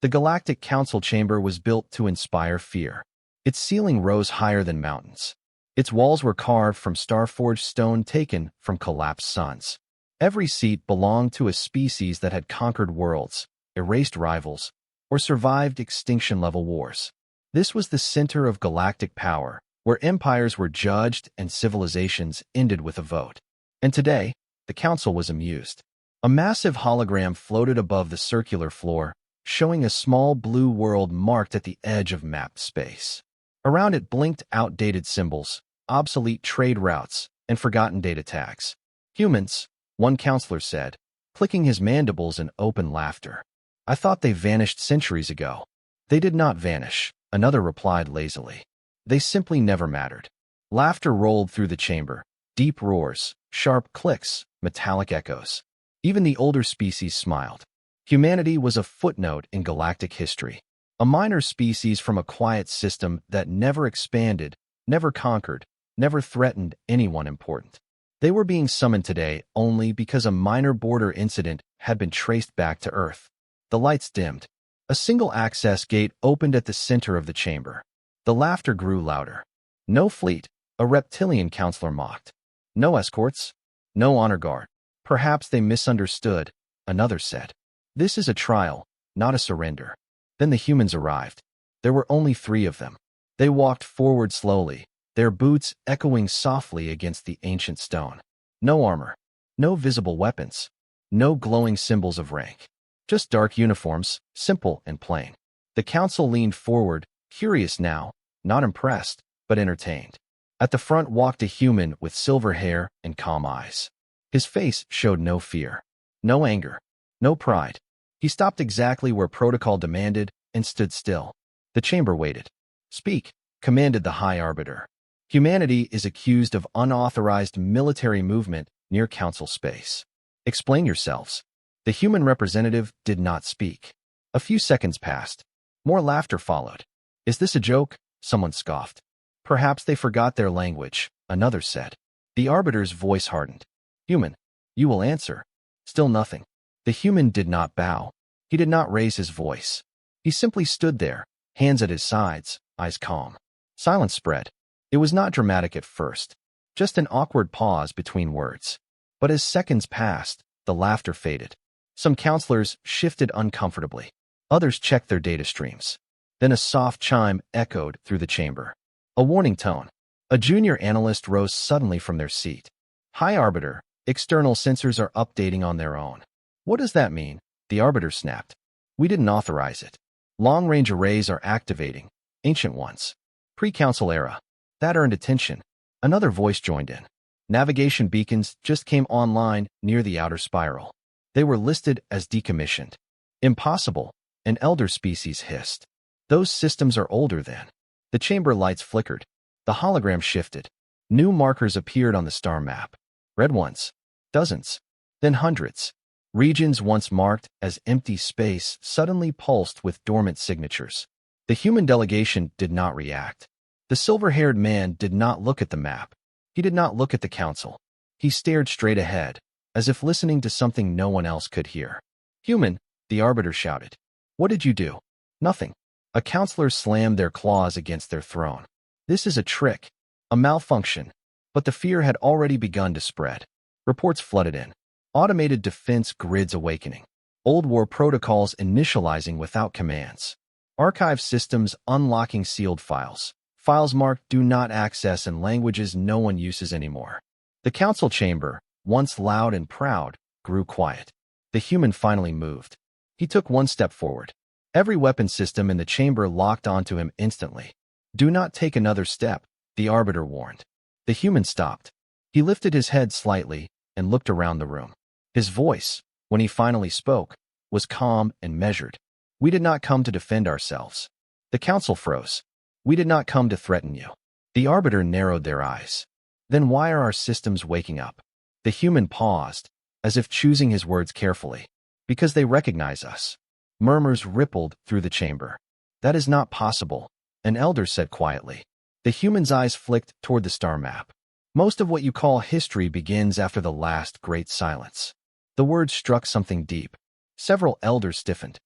The Galactic Council chamber was built to inspire fear. Its ceiling rose higher than mountains. Its walls were carved from star-forged stone taken from collapsed suns. Every seat belonged to a species that had conquered worlds, erased rivals, or survived extinction-level wars. This was the center of galactic power, where empires were judged and civilizations ended with a vote. And today, the council was amused. A massive hologram floated above the circular floor, showing a small blue world marked at the edge of mapped space. Around it blinked outdated symbols, obsolete trade routes, and forgotten data tags. Humans, one counselor said, clicking his mandibles in open laughter. I thought they vanished centuries ago. They did not vanish, another replied lazily. They simply never mattered. Laughter rolled through the chamber, deep roars, sharp clicks, metallic echoes. Even the older species smiled. Humanity was a footnote in galactic history, a minor species from a quiet system that never expanded, never conquered, never threatened anyone important. They were being summoned today only because a minor border incident had been traced back to Earth. The lights dimmed. A single access gate opened at the center of the chamber. The laughter grew louder. No fleet, a reptilian counselor mocked. No escorts, no honor guard. Perhaps they misunderstood, another said. This is a trial, not a surrender. Then the humans arrived. There were only 3 of them. They walked forward slowly, their boots echoing softly against the ancient stone. No armor, no visible weapons, no glowing symbols of rank. Just dark uniforms, simple and plain. The council leaned forward, curious now, not impressed, but entertained. At the front walked a human with silver hair and calm eyes. His face showed no fear, no anger, no pride. He stopped exactly where protocol demanded and stood still. The chamber waited. Speak, commanded the High Arbiter. Humanity is accused of unauthorized military movement near council space. Explain yourselves. The human representative did not speak. A few seconds passed. More laughter followed. Is this a joke? Someone scoffed. Perhaps they forgot their language, another said. The arbiter's voice hardened. Human, you will answer. Still nothing. The human did not bow. He did not raise his voice. He simply stood there, hands at his sides, eyes calm. Silence spread. It was not dramatic at first, just an awkward pause between words. But as seconds passed, the laughter faded. Some counselors shifted uncomfortably. Others checked their data streams. Then a soft chime echoed through the chamber. A warning tone. A junior analyst rose suddenly from their seat. High Arbiter, external sensors are updating on their own. What does that mean? The Arbiter snapped. We didn't authorize it. Long-range arrays are activating, ancient ones. Pre-council era. That earned attention. Another voice joined in. Navigation beacons just came online near the outer spiral. They were listed as decommissioned. Impossible, an elder species hissed. Those systems are older than. The chamber lights flickered. The hologram shifted. New markers appeared on the star map. Red ones. Dozens. Then hundreds. Regions once marked as empty space suddenly pulsed with dormant signatures. The human delegation did not react. The silver-haired man did not look at the map. He did not look at the council. He stared straight ahead, as if listening to something no one else could hear. Human, the Arbiter shouted. What did you do? Nothing. A counselor slammed their claws against their throne. This is a trick, a malfunction. But the fear had already begun to spread. Reports flooded in. Automated defense grids awakening. Old war protocols initializing without commands. Archive systems unlocking sealed files. Files marked do not access in languages no one uses anymore. The council chamber, once loud and proud, grew quiet. The human finally moved. He took one step forward. Every weapon system in the chamber locked onto him instantly. Do not take another step, the Arbiter warned. The human stopped. He lifted his head slightly and looked around the room. His voice, when he finally spoke, was calm and measured. We did not come to defend ourselves. The council froze. We did not come to threaten you. The Arbiter narrowed their eyes. Then why are our systems waking up? The human paused, as if choosing his words carefully. Because they recognize us. Murmurs rippled through the chamber. That is not possible, an elder said quietly. The human's eyes flicked toward the star map. Most of what you call history begins after the last great silence. The words struck something deep. Several elders stiffened.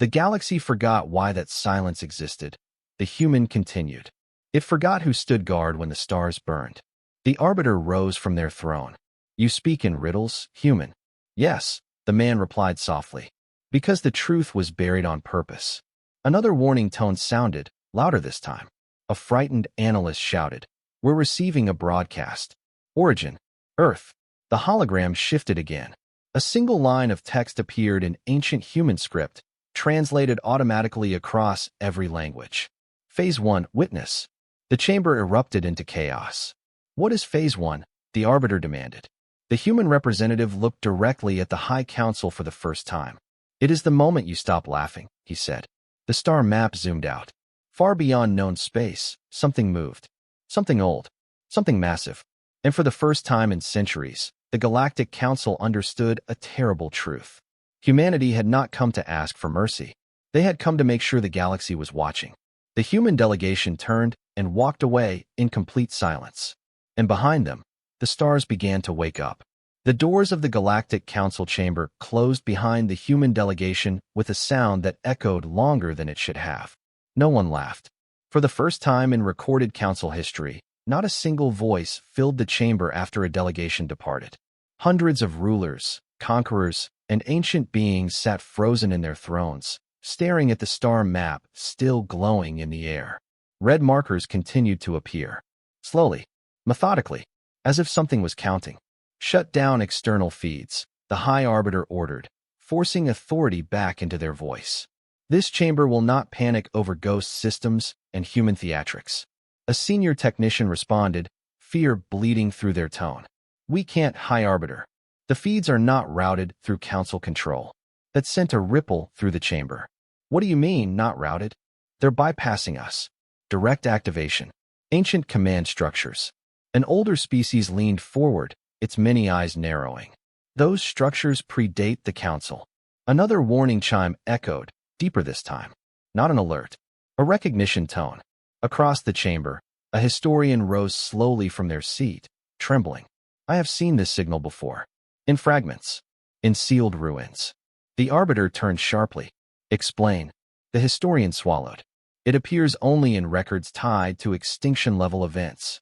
The galaxy forgot why that silence existed. The human continued. It forgot who stood guard when the stars burned. The arbiter rose from their throne. You speak in riddles, human? Yes, the man replied softly. Because the truth was buried on purpose. Another warning tone sounded, louder this time. A frightened analyst shouted, We're receiving a broadcast. Origin, Earth. The hologram shifted again. A single line of text appeared in ancient human script, translated automatically across every language. Phase 1, Witness. The chamber erupted into chaos. What is Phase 1? The arbiter demanded. The human representative looked directly at the High Council for the first time. It is the moment you stop laughing, he said. The star map zoomed out. Far beyond known space, something moved. Something old. Something massive. And for the first time in centuries, the Galactic Council understood a terrible truth. Humanity had not come to ask for mercy. They had come to make sure the galaxy was watching. The human delegation turned and walked away in complete silence. And behind them, the stars began to wake up. The doors of the Galactic Council chamber closed behind the human delegation with a sound that echoed longer than it should have. No one laughed. For the first time in recorded council history, not a single voice filled the chamber after a delegation departed. Hundreds of rulers, conquerors, and ancient beings sat frozen in their thrones, staring at the star map still glowing in the air. Red markers continued to appear. Slowly, methodically, as if something was counting. Shut down external feeds, the High Arbiter ordered, forcing authority back into their voice. This chamber will not panic over ghost systems and human theatrics. A senior technician responded, fear bleeding through their tone. We can't, High Arbiter. The feeds are not routed through council control. That sent a ripple through the chamber. What do you mean, not routed? They're bypassing us. Direct activation. Ancient command structures. An older species leaned forward, its many eyes narrowing. Those structures predate the council. Another warning chime echoed, deeper this time. Not an alert. A recognition tone. Across the chamber, a historian rose slowly from their seat, trembling. I have seen this signal before. In fragments. In sealed ruins. The arbiter turned sharply. Explain. The historian swallowed. It appears only in records tied to extinction-level events.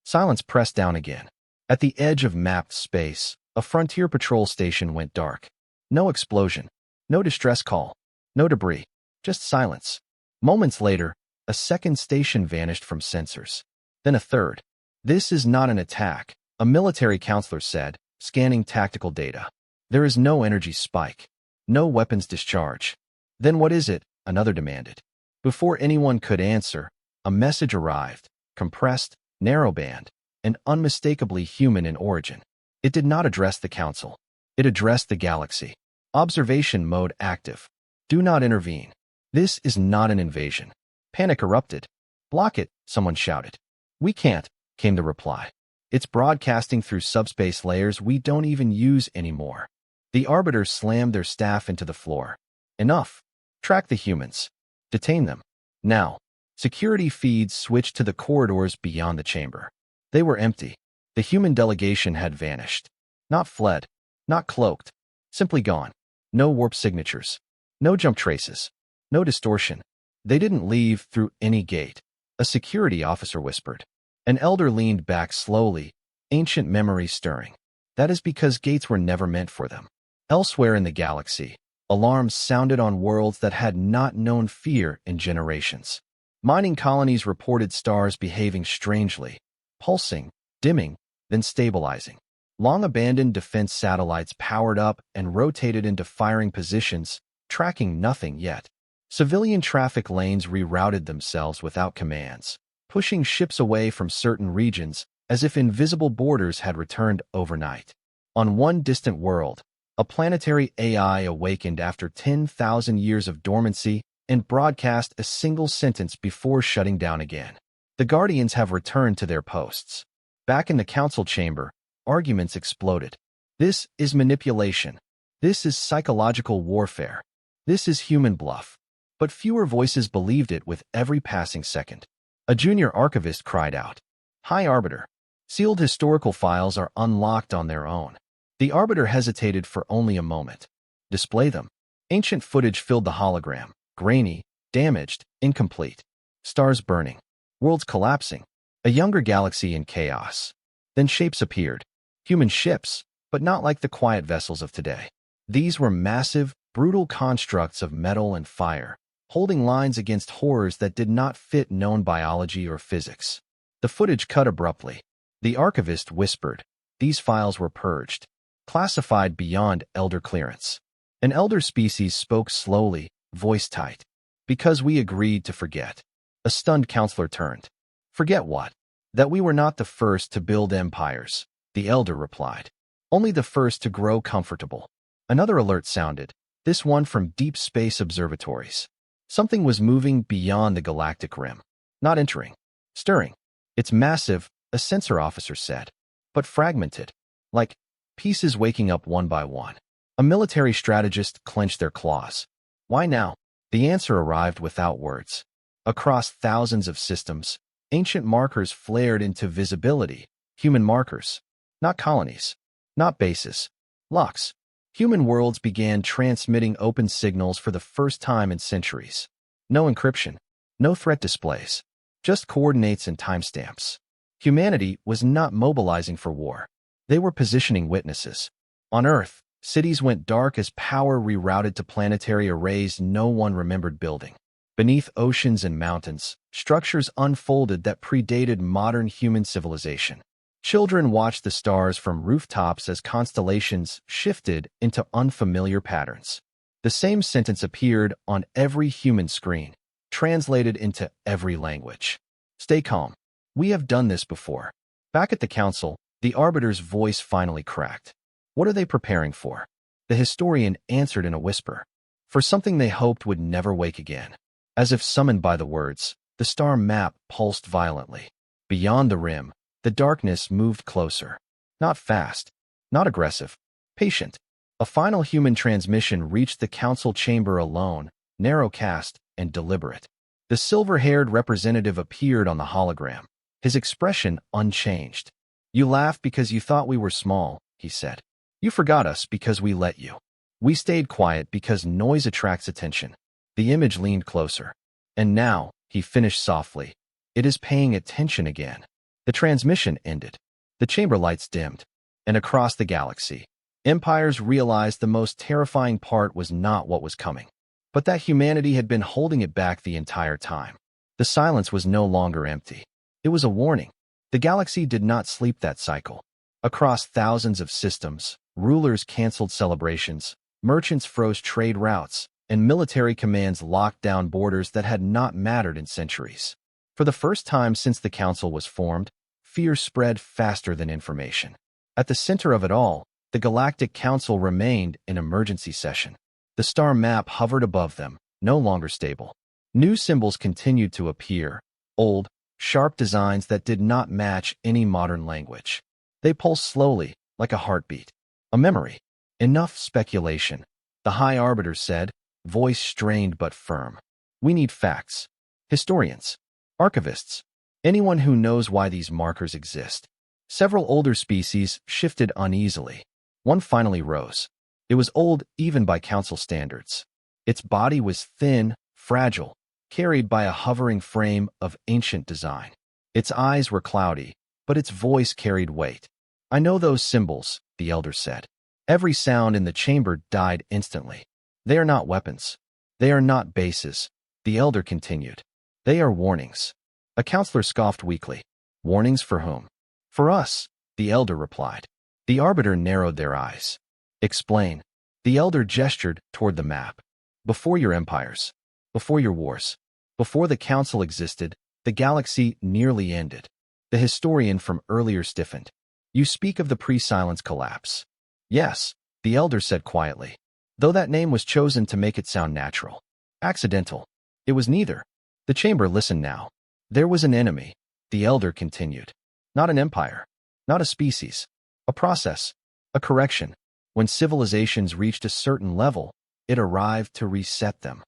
Silence pressed down again. At the edge of mapped space, a frontier patrol station went dark. No explosion. No distress call. No debris. Just silence. Moments later, a second station vanished from sensors. Then a third. This is not an attack, a military counselor said, scanning tactical data. There is no energy spike. No weapons discharge. Then what is it? Another demanded. Before anyone could answer, a message arrived, compressed, narrowband, and unmistakably human in origin. It did not address the council. It addressed the galaxy. Observation mode active. Do not intervene. This is not an invasion. Panic erupted. Block it, someone shouted. We can't, came the reply. It's broadcasting through subspace layers we don't even use anymore. The arbiters slammed their staff into the floor. Enough. Track the humans. Detain them. Now. Security feeds switched to the corridors beyond the chamber. They were empty. The human delegation had vanished. Not fled. Not cloaked. Simply gone. No warp signatures. No jump traces. No distortion. They didn't leave through any gate. A security officer whispered. An elder leaned back slowly, ancient memory stirring. That is because gates were never meant for them. Elsewhere in the galaxy, alarms sounded on worlds that had not known fear in generations. Mining colonies reported stars behaving strangely, pulsing, dimming, then stabilizing. Long-abandoned defense satellites powered up and rotated into firing positions, tracking nothing yet. Civilian traffic lanes rerouted themselves without commands, pushing ships away from certain regions as if invisible borders had returned overnight. On one distant world, a planetary AI awakened after 10,000 years of dormancy and broadcast a single sentence before shutting down again. The Guardians have returned to their posts. Back in the council chamber, arguments exploded. This is manipulation. This is psychological warfare. This is human bluff. But fewer voices believed it with every passing second. A junior archivist cried out, High Arbiter. Sealed historical files are unlocked on their own. The Arbiter hesitated for only a moment. Display them. Ancient footage filled the hologram, grainy, damaged, incomplete. Stars burning, worlds collapsing, a younger galaxy in chaos. Then shapes appeared. Human ships, but not like the quiet vessels of today. These were massive, brutal constructs of metal and fire, holding lines against horrors that did not fit known biology or physics. The footage cut abruptly. The archivist whispered. These files were purged, classified beyond elder clearance. An elder species spoke slowly, voice tight. Because we agreed to forget. A stunned counselor turned. Forget what? That we were not the first to build empires, the elder replied. Only the first to grow comfortable. Another alert sounded, this one from deep space observatories. Something was moving beyond the galactic rim. Not entering. Stirring. It's massive, a sensor officer said. But fragmented. Like pieces waking up one by one. A military strategist clenched their claws. Why now? The answer arrived without words. Across thousands of systems, ancient markers flared into visibility. Human markers. Not colonies. Not bases. Locks. Human worlds began transmitting open signals for the first time in centuries. No encryption. No threat displays. Just coordinates and timestamps. Humanity was not mobilizing for war. They were positioning witnesses. On Earth, cities went dark as power rerouted to planetary arrays no one remembered building. Beneath oceans and mountains, structures unfolded that predated modern human civilization. Children watched the stars from rooftops as constellations shifted into unfamiliar patterns. The same sentence appeared on every human screen, translated into every language. Stay calm. We have done this before. Back at the council, the arbiter's voice finally cracked. What are they preparing for? The historian answered in a whisper. For something they hoped would never wake again. As if summoned by the words, the star map pulsed violently. Beyond the rim, the darkness moved closer. Not fast, not aggressive, patient. A final human transmission reached the council chamber alone, narrow-cast and deliberate. The silver-haired representative appeared on the hologram, his expression unchanged. You laughed because you thought we were small, he said. You forgot us because we let you. We stayed quiet because noise attracts attention. The image leaned closer. And now, he finished softly, it is paying attention again. The transmission ended. The chamber lights dimmed. And across the galaxy, empires realized the most terrifying part was not what was coming, but that humanity had been holding it back the entire time. The silence was no longer empty. It was a warning. The galaxy did not sleep that cycle. Across thousands of systems, rulers canceled celebrations, merchants froze trade routes, and military commands locked down borders that had not mattered in centuries. For the first time since the council was formed, fear spread faster than information. At the center of it all, the Galactic Council remained in emergency session. The star map hovered above them, no longer stable. New symbols continued to appear, old, sharp designs that did not match any modern language. They pulsed slowly, like a heartbeat. A memory. Enough speculation, the High Arbiter said, voice strained but firm. We need facts. Historians. Archivists. Anyone who knows why these markers exist. Several older species shifted uneasily. One finally rose. It was old even by council standards. Its body was thin, fragile, carried by a hovering frame of ancient design. Its eyes were cloudy, but its voice carried weight. I know those symbols, the elder said. Every sound in the chamber died instantly. They are not weapons. They are not bases, the elder continued. They are warnings. A counselor scoffed weakly. Warnings for whom? For us, the elder replied. The arbiter narrowed their eyes. Explain. The elder gestured toward the map. Before your empires. Before your wars. Before the council existed, the galaxy nearly ended. The historian from earlier stiffened. You speak of the pre-silence collapse. Yes, the elder said quietly, though that name was chosen to make it sound natural. Accidental. It was neither. The chamber listened now. There was an enemy, the elder continued. Not an empire. Not a species. A process. A correction. When civilizations reached a certain level, it arrived to reset them.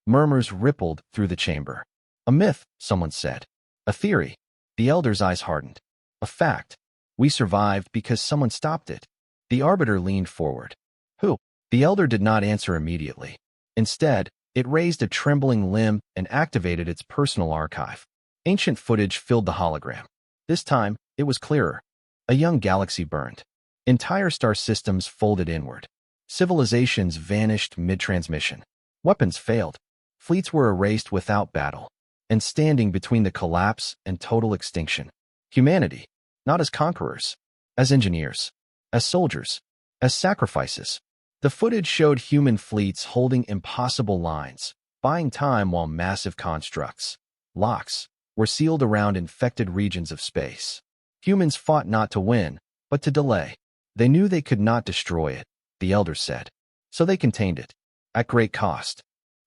Murmurs rippled through the chamber. A myth, someone said. A theory. The elder's eyes hardened. A fact. We survived because someone stopped it. The arbiter leaned forward. Who? The elder did not answer immediately. Instead, it raised a trembling limb and activated its personal archive. Ancient footage filled the hologram. This time, it was clearer. A young galaxy burned. Entire star systems folded inward. Civilizations vanished mid-transmission. Weapons failed. Fleets were erased without battle. And standing between the collapse and total extinction. Humanity, not as conquerors, as engineers, as soldiers, as sacrifices. The footage showed human fleets holding impossible lines, buying time while massive constructs, locks, were sealed around infected regions of space. Humans fought not to win, but to delay. They knew they could not destroy it, the elders said. So they contained it, at great cost.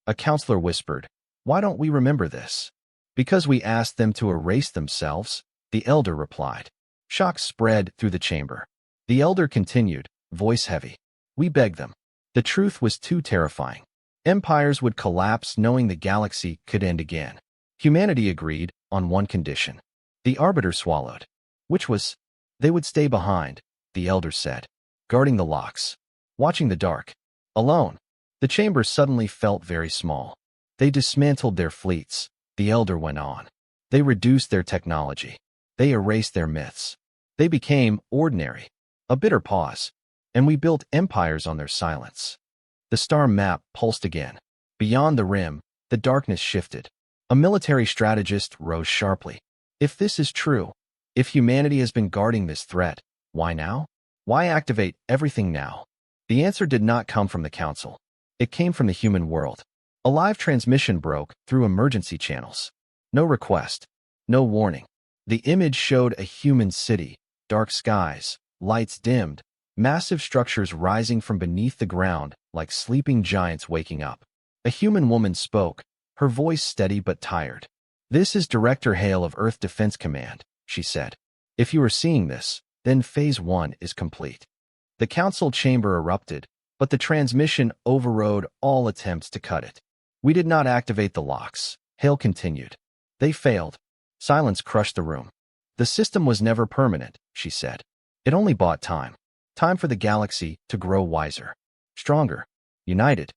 A counselor whispered, "Why don't we remember this?" "Because we asked them to erase themselves," the elder replied. Shock spread through the chamber. The elder continued, voice heavy. "We begged them." The truth was too terrifying. Empires would collapse knowing the galaxy could end again. Humanity agreed on one condition. The arbiter swallowed. Which was, they would stay behind, the elder said, guarding the locks, watching the dark, alone. The chamber suddenly felt very small. They dismantled their fleets, the elder went on. They reduced their technology. They erased their myths. They became ordinary. A bitter pause. And we built empires on their silence. The star map pulsed again. Beyond the rim, the darkness shifted. A military strategist rose sharply. If this is true, if humanity has been guarding this threat, why now? Why activate everything now? The answer did not come from the council. It came from the human world. A live transmission broke through emergency channels. No request. No warning. The image showed a human city, dark skies, lights dimmed, massive structures rising from beneath the ground like sleeping giants waking up. A human woman spoke, her voice steady but tired. "This is Director Hale of Earth Defense Command," she said. "If you are seeing this, then Phase 1 is complete." The council chamber erupted, but the transmission overrode all attempts to cut it. "We did not activate the locks," Hale continued. "They failed." Silence crushed the room. "The system was never permanent," she said. "It only bought time. Time for the galaxy to grow wiser, stronger, united."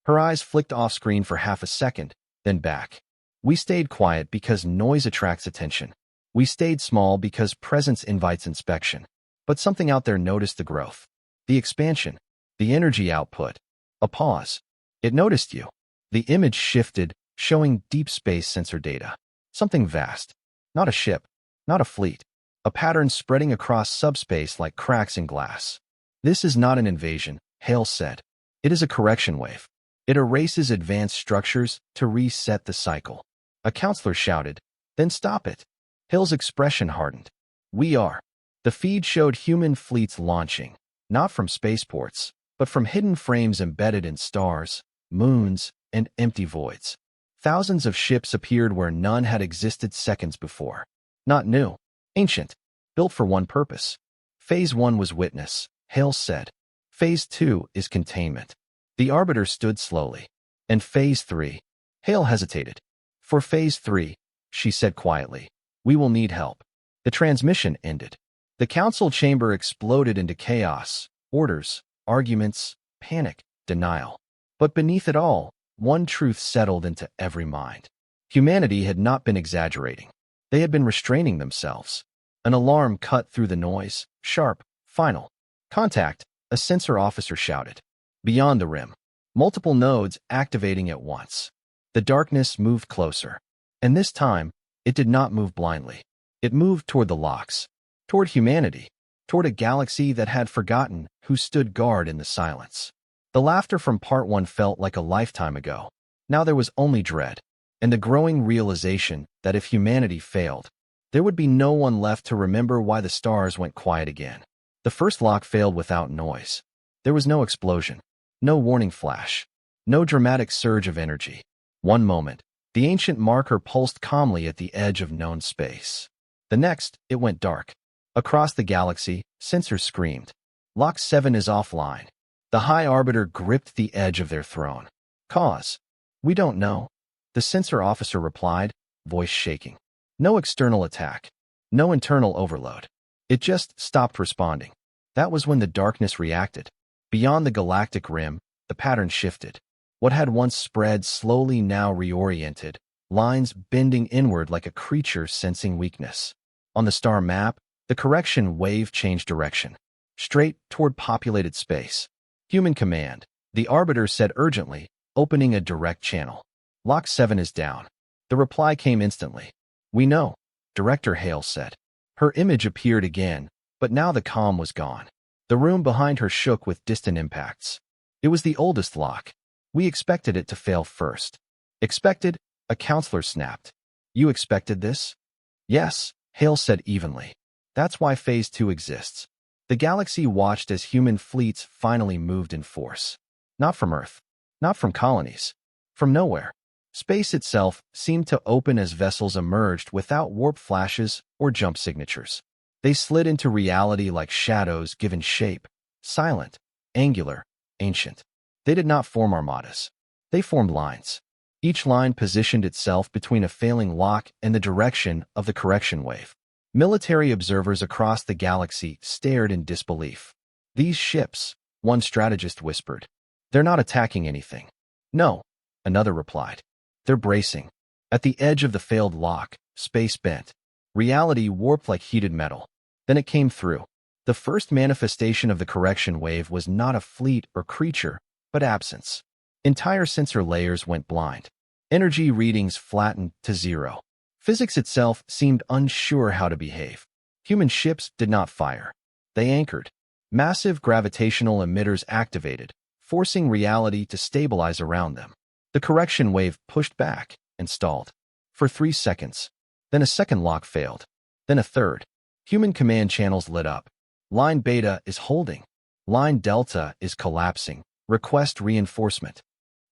Her eyes flicked off-screen for half a second, then back. "We stayed quiet because noise attracts attention. We stayed small because presence invites inspection. But something out there noticed the growth, the expansion, the energy output." A pause. "It noticed you." The image shifted, showing deep space sensor data. Something vast. Not a ship, not a fleet. A pattern spreading across subspace like cracks in glass. "This is not an invasion," Hale said. "It is a correction wave. It erases advanced structures to reset the cycle." A counselor shouted, "Then stop it." Hale's expression hardened. "We are." The feed showed human fleets launching, not from spaceports, but from hidden frames embedded in stars, moons, and empty voids. Thousands of ships appeared where none had existed seconds before. Not new. Ancient, built for one purpose. Phase 1 was witness, Hale said. Phase 2 is containment. The Arbiter stood slowly. And Phase 3? Hale hesitated. For Phase 3, she said quietly, we will need help. The transmission ended. The council chamber exploded into chaos, orders, arguments, panic, denial. But beneath it all, one truth settled into every mind. Humanity had not been exaggerating. They had been restraining themselves. An alarm cut through the noise, sharp, final. Contact, a sensor officer shouted. Beyond the rim, multiple nodes activating at once. The darkness moved closer. And this time, it did not move blindly. It moved toward the locks, toward humanity, toward a galaxy that had forgotten who stood guard in the silence. The laughter from Part 1 felt like a lifetime ago. Now there was only dread, and the growing realization that if humanity failed, there would be no one left to remember why the stars went quiet again. The first lock failed without noise. There was no explosion, no warning flash, no dramatic surge of energy. One moment, the ancient marker pulsed calmly at the edge of known space. The next, it went dark. Across the galaxy, sensors screamed. Lock 7 is offline. The High Arbiter gripped the edge of their throne. Cause? We don't know. The sensor officer replied, voice shaking. No external attack. No internal overload. It just stopped responding. That was when the darkness reacted. Beyond the galactic rim, the pattern shifted. What had once spread slowly now reoriented, lines bending inward like a creature sensing weakness. On the star map, the correction wave changed direction, straight toward populated space. Human command, the Arbiter said urgently, opening a direct channel. Lock 7 is down. The reply came instantly. We know, Director Hale said. Her image appeared again, but now the calm was gone. The room behind her shook with distant impacts. It was the oldest lock. We expected it to fail first. Expected? A counselor snapped. You expected this? Yes, Hale said evenly. That's why Phase 2 exists. The galaxy watched as human fleets finally moved in force. Not from Earth. Not from colonies. From nowhere. Space itself seemed to open as vessels emerged without warp flashes or jump signatures. They slid into reality like shadows given shape, silent, angular, ancient. They did not form armadas. They formed lines. Each line positioned itself between a failing lock and the direction of the correction wave. Military observers across the galaxy stared in disbelief. These ships, one strategist whispered. They're not attacking anything. No, another replied. They're bracing. At the edge of the failed lock, space bent. Reality warped like heated metal. Then it came through. The first manifestation of the correction wave was not a fleet or creature, but absence. Entire sensor layers went blind. Energy readings flattened to zero. Physics itself seemed unsure how to behave. Human ships did not fire. They anchored. Massive gravitational emitters activated, forcing reality to stabilize around them. The correction wave pushed back and stalled. For 3 seconds. Then a second lock failed. Then a third. Human command channels lit up. Line Beta is holding. Line Delta is collapsing. Request reinforcement.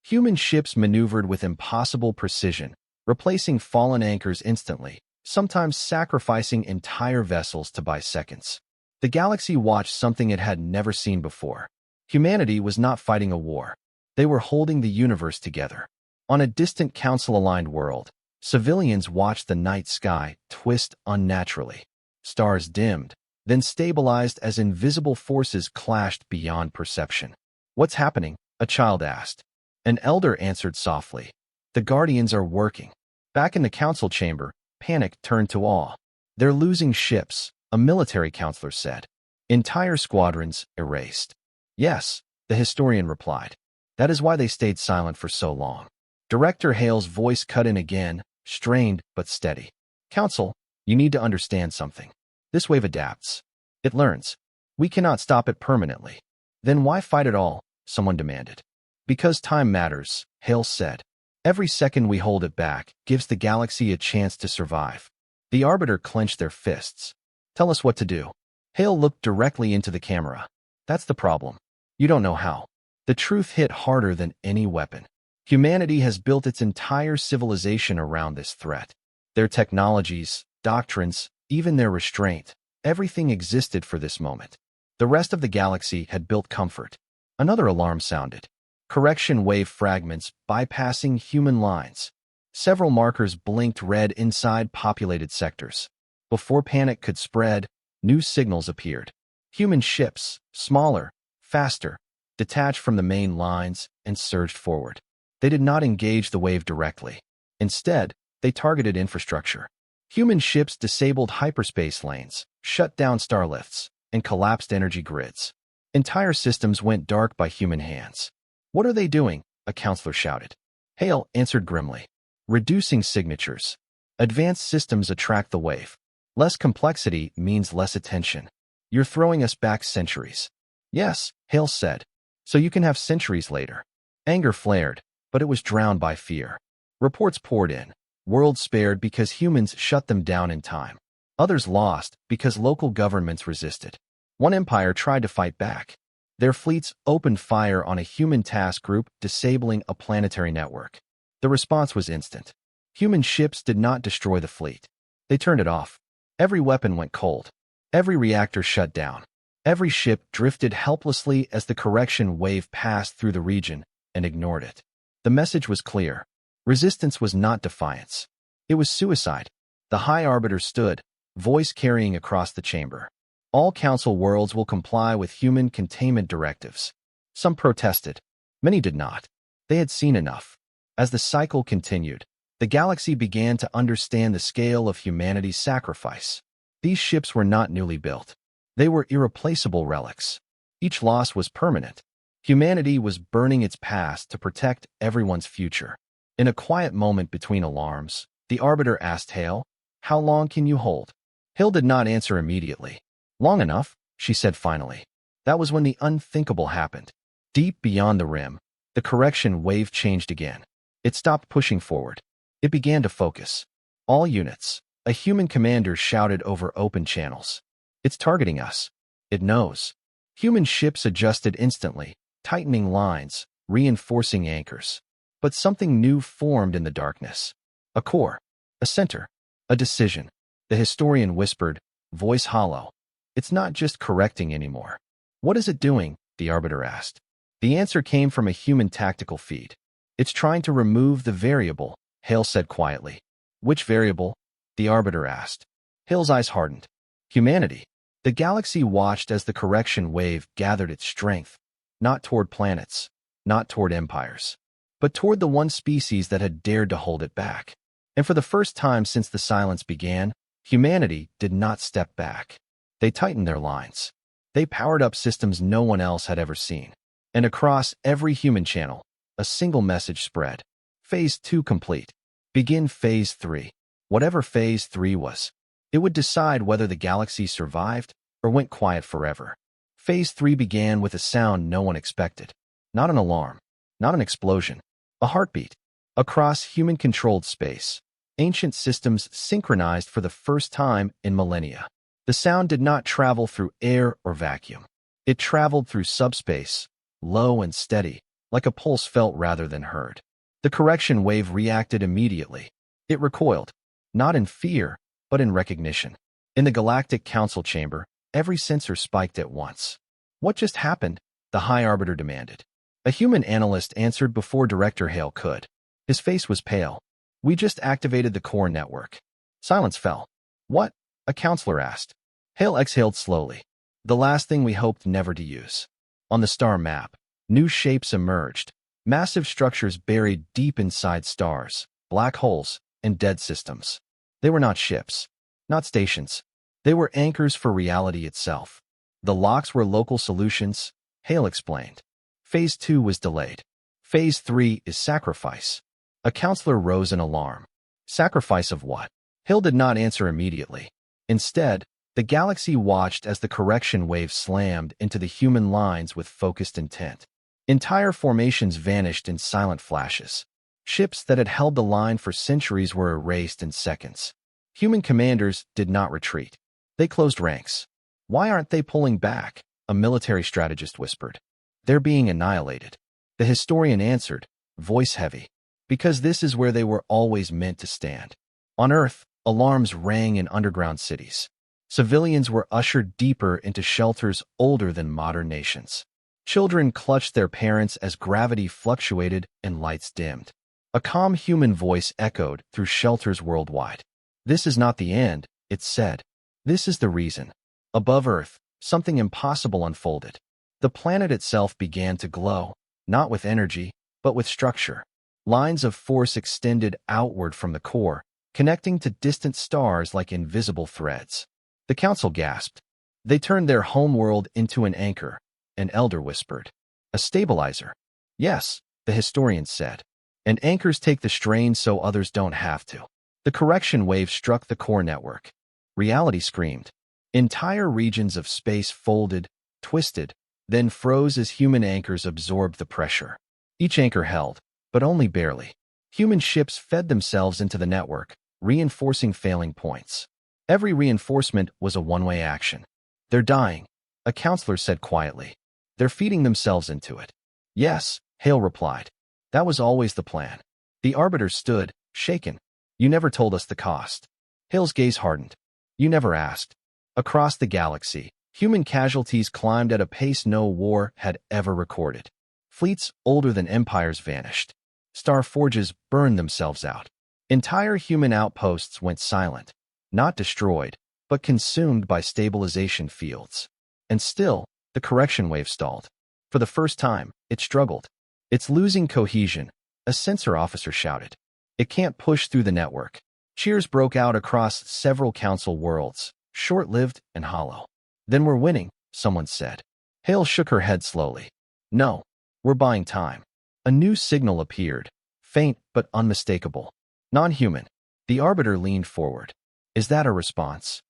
Human ships maneuvered with impossible precision, replacing fallen anchors instantly, sometimes sacrificing entire vessels to buy seconds. The galaxy watched something it had never seen before. Humanity was not fighting a war. They were holding the universe together. On a distant council-aligned world, civilians watched the night sky twist unnaturally. Stars dimmed, then stabilized as invisible forces clashed beyond perception. What's happening? A child asked. An elder answered softly. The Guardians are working. Back in the council chamber, panic turned to awe. They're losing ships, a military counselor said. Entire squadrons erased. Yes, the historian replied. That is why they stayed silent for so long. Director Hale's voice cut in again, strained but steady. Council, you need to understand something. This wave adapts. It learns. We cannot stop it permanently. Then why fight at all? Someone demanded. Because time matters, Hale said. Every second we hold it back gives the galaxy a chance to survive. The Arbiter clenched their fists. Tell us what to do. Hale looked directly into the camera. That's the problem. You don't know how. The truth hit harder than any weapon. Humanity has built its entire civilization around this threat. Their technologies, doctrines, even their restraint, everything existed for this moment. The rest of the galaxy had built comfort. Another alarm sounded. Correction wave fragments bypassing human lines. Several markers blinked red inside populated sectors. Before panic could spread, new signals appeared. Human ships, smaller, faster, detached from the main lines and surged forward. They did not engage the wave directly. Instead, they targeted infrastructure. Human ships disabled hyperspace lanes, shut down starlifts, and collapsed energy grids. Entire systems went dark by human hands. What are they doing? A counselor shouted. Hale answered grimly. Reducing signatures. Advanced systems attract the wave. Less complexity means less attention. You're throwing us back centuries. Yes, Hale said. So you can have centuries later. Anger flared, but it was drowned by fear. Reports poured in. Worlds spared because humans shut them down in time. Others lost because local governments resisted. One empire tried to fight back. Their fleets opened fire on a human task group, disabling a planetary network. The response was instant. Human ships did not destroy the fleet. They turned it off. Every weapon went cold. Every reactor shut down. Every ship drifted helplessly as the correction wave passed through the region and ignored it. The message was clear. Resistance was not defiance. It was suicide. The High Arbiter stood, voice carrying across the chamber. All council worlds will comply with human containment directives. Some protested. Many did not. They had seen enough. As the cycle continued, the galaxy began to understand the scale of humanity's sacrifice. These ships were not newly built. They were irreplaceable relics. Each loss was permanent. Humanity was burning its past to protect everyone's future. In a quiet moment between alarms, the Arbiter asked Hale, "How long can you hold?" Hale did not answer immediately. "Long enough," she said finally. That was when the unthinkable happened. Deep beyond the rim, the correction wave changed again. It stopped pushing forward. It began to focus. "All units," a human commander shouted over open channels. "It's targeting us. It knows." Human ships adjusted instantly, tightening lines, reinforcing anchors. But something new formed in the darkness. A core, a center, a decision. The historian whispered, voice hollow. "It's not just correcting anymore." "What is it doing?" the Arbiter asked. The answer came from a human tactical feed. "It's trying to remove the variable," Hale said quietly. "Which variable?" the Arbiter asked. Hale's eyes hardened. "Humanity." The galaxy watched as the correction wave gathered its strength, not toward planets, not toward empires, but toward the one species that had dared to hold it back. And for the first time since the silence began, humanity did not step back. They tightened their lines. They powered up systems no one else had ever seen. And across every human channel, a single message spread. Phase 2 complete. Begin Phase 3. Whatever Phase 3 was, it would decide whether the galaxy survived or went quiet forever. Phase 3 began with a sound no one expected. Not an alarm, not an explosion, a heartbeat. Across human-controlled space, ancient systems synchronized for the first time in millennia. The sound did not travel through air or vacuum. It traveled through subspace, low and steady, like a pulse felt rather than heard. The correction wave reacted immediately. It recoiled, not in fear, but in recognition. In the Galactic Council chamber, every sensor spiked at once. "What just happened?" the High Arbiter demanded. A human analyst answered before Director Hale could. His face was pale. "We just activated the core network." Silence fell. "What?" a counselor asked. Hale exhaled slowly. "The last thing we hoped never to use." On the star map, new shapes emerged. Massive structures buried deep inside stars, black holes, and dead systems. They were not ships, not stations. They were anchors for reality itself. The locks were local solutions, Hale explained. Phase 2 was delayed. Phase 3 is sacrifice. A counselor rose in alarm. Sacrifice of what? Hale did not answer immediately. Instead, the galaxy watched as the correction wave slammed into the human lines with focused intent. Entire formations vanished in silent flashes. Ships that had held the line for centuries were erased in seconds. Human commanders did not retreat. They closed ranks. "Why aren't they pulling back?" a military strategist whispered. "They're being annihilated." The historian answered, voice heavy. "Because this is where they were always meant to stand." On Earth, alarms rang in underground cities. Civilians were ushered deeper into shelters older than modern nations. Children clutched their parents as gravity fluctuated and lights dimmed. A calm human voice echoed through shelters worldwide. "This is not the end," it said. "This is the reason." Above Earth, something impossible unfolded. The planet itself began to glow, not with energy, but with structure. Lines of force extended outward from the core, connecting to distant stars like invisible threads. The council gasped. They turned their homeworld into an anchor, an elder whispered. "A stabilizer." "Yes," the historian said. "And anchors take the strain so others don't have to." The correction wave struck the core network. Reality screamed. Entire regions of space folded, twisted, then froze as human anchors absorbed the pressure. Each anchor held, but only barely. Human ships fed themselves into the network, reinforcing failing points. Every reinforcement was a one-way action. "They're dying," a counselor said quietly. "They're feeding themselves into it." "Yes," Hale replied. "That was always the plan." The Arbiter stood, shaken. "You never told us the cost." Hale's gaze hardened. "You never asked." Across the galaxy, human casualties climbed at a pace no war had ever recorded. Fleets older than empires vanished. Star forges burned themselves out. Entire human outposts went silent, not destroyed, but consumed by stabilization fields. And still, the correction wave stalled. For the first time, it struggled. It's losing cohesion, a sensor officer shouted. It can't push through the network. Cheers broke out across several council worlds, short-lived and hollow. Then we're winning, someone said. Hale shook her head slowly. No, we're buying time. A new signal appeared, faint but unmistakable. Non-human. The Arbiter leaned forward. Is that a response?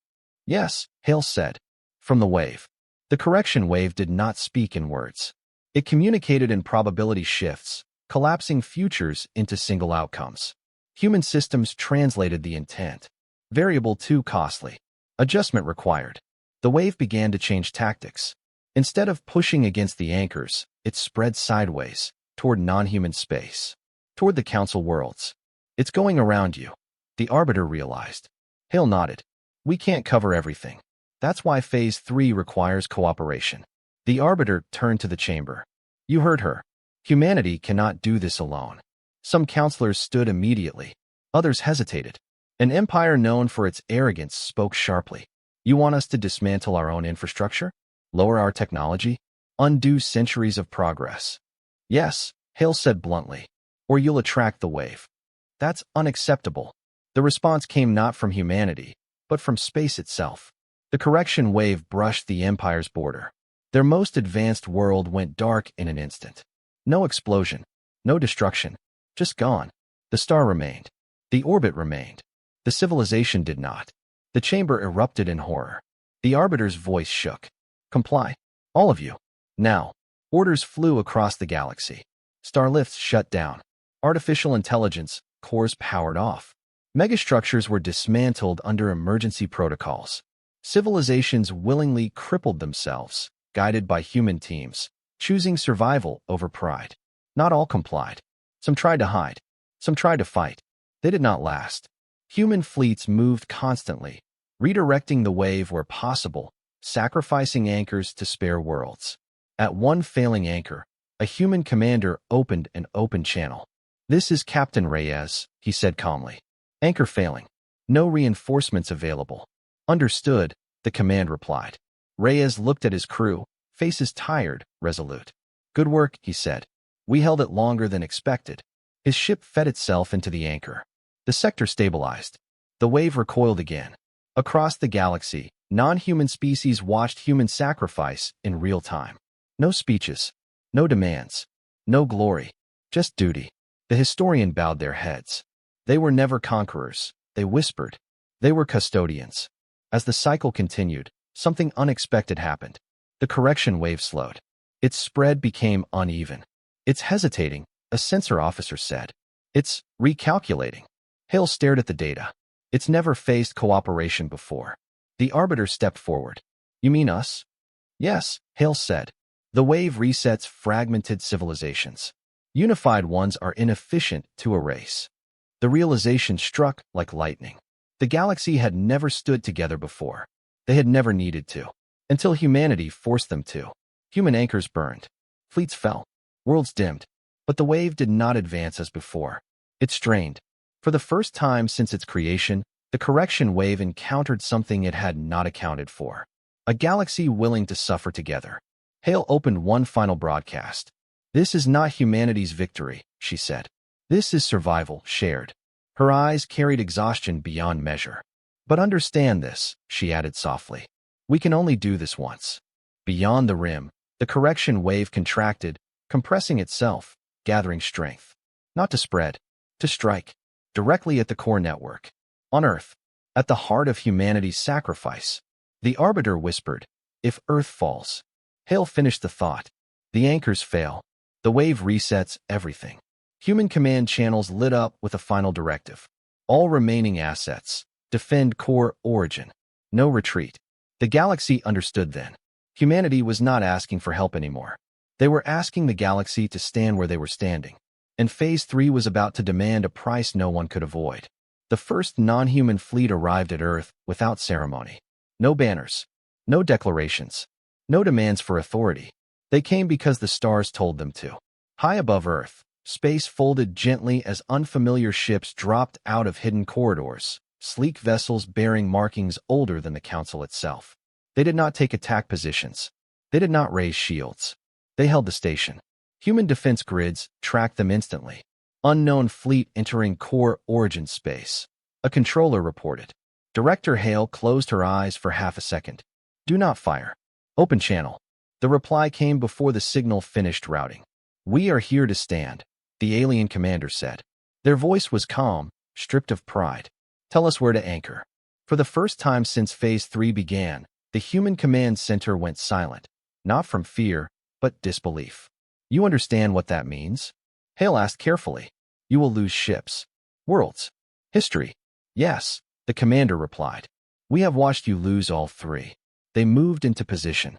Yes, Hale said. From the wave. The correction wave did not speak in words. It communicated in probability shifts, collapsing futures into single outcomes. Human systems translated the intent. Variable too costly. Adjustment required. The wave began to change tactics. Instead of pushing against the anchors, it spread sideways, toward non-human space. Toward the council worlds. It's going around you. The Arbiter realized. Hale nodded. We can't cover everything. That's why Phase 3 requires cooperation. The Arbiter turned to the chamber. You heard her. Humanity cannot do this alone. Some counselors stood immediately. Others hesitated. An empire known for its arrogance spoke sharply. You want us to dismantle our own infrastructure? Lower our technology? Undo centuries of progress? Yes, Hale said bluntly. Or you'll attract the wave. That's unacceptable. The response came not from humanity, but from space itself. The correction wave brushed the Empire's border. Their most advanced world went dark in an instant. No explosion, no destruction, just gone. The star remained. The orbit remained. The civilization did not. The chamber erupted in horror. The Arbiter's voice shook. Comply. All of you. Now. Orders flew across the galaxy. Starlifts shut down. Artificial intelligence cores powered off. Megastructures were dismantled under emergency protocols. Civilizations willingly crippled themselves, guided by human teams, choosing survival over pride. Not all complied. Some tried to hide. Some tried to fight. They did not last. Human fleets moved constantly, redirecting the wave where possible, sacrificing anchors to spare worlds. At one failing anchor, a human commander opened an open channel. This is Captain Reyes, he said calmly. Anchor failing. No reinforcements available. Understood, the command replied. Reyes looked at his crew, faces tired, resolute. Good work, he said. We held it longer than expected. His ship fed itself into the anchor. The sector stabilized. The wave recoiled again. Across the galaxy, non-human species watched human sacrifice in real time. No speeches. No demands. No glory. Just duty. The historian bowed their heads. They were never conquerors. They whispered. They were custodians. As the cycle continued, something unexpected happened. The correction wave slowed. Its spread became uneven. It's hesitating, a sensor officer said. It's recalculating. Hale stared at the data. It's never faced cooperation before. The Arbiter stepped forward. You mean us? Yes, Hale said. The wave resets fragmented civilizations. Unified ones are inefficient to erase. The realization struck like lightning. The galaxy had never stood together before. They had never needed to. Until humanity forced them to. Human anchors burned. Fleets fell. Worlds dimmed. But the wave did not advance as before. It strained. For the first time since its creation, the correction wave encountered something it had not accounted for. A galaxy willing to suffer together. Hale opened one final broadcast. This is not humanity's victory, she said. This is survival, shared. Her eyes carried exhaustion beyond measure. But understand this, she added softly. We can only do this once. Beyond the rim, the correction wave contracted, compressing itself, gathering strength. Not to spread, to strike. Directly at the core network. On Earth. At the heart of humanity's sacrifice. The Arbiter whispered, if Earth falls. Hale finished the thought. The anchors fail. The wave resets everything. Human command channels lit up with a final directive. All remaining assets. Defend core origin. No retreat. The galaxy understood then. Humanity was not asking for help anymore. They were asking the galaxy to stand where they were standing. And Phase 3 was about to demand a price no one could avoid. The first non-human fleet arrived at Earth without ceremony. No banners. No declarations. No demands for authority. They came because the stars told them to. High above Earth, space folded gently as unfamiliar ships dropped out of hidden corridors, sleek vessels bearing markings older than the Council itself. They did not take attack positions. They did not raise shields. They held the station. Human defense grids tracked them instantly. Unknown fleet entering core origin space. A controller reported. Director Hale closed her eyes for half a second. Do not fire. Open channel. The reply came before the signal finished routing. We are here to stand, the alien commander said. Their voice was calm, stripped of pride. Tell us where to anchor. For the first time since Phase 3 began, the human command center went silent. Not from fear, but disbelief. You understand what that means? Hale asked carefully. You will lose ships. Worlds. History. Yes, the commander replied. We have watched you lose all three. They moved into position.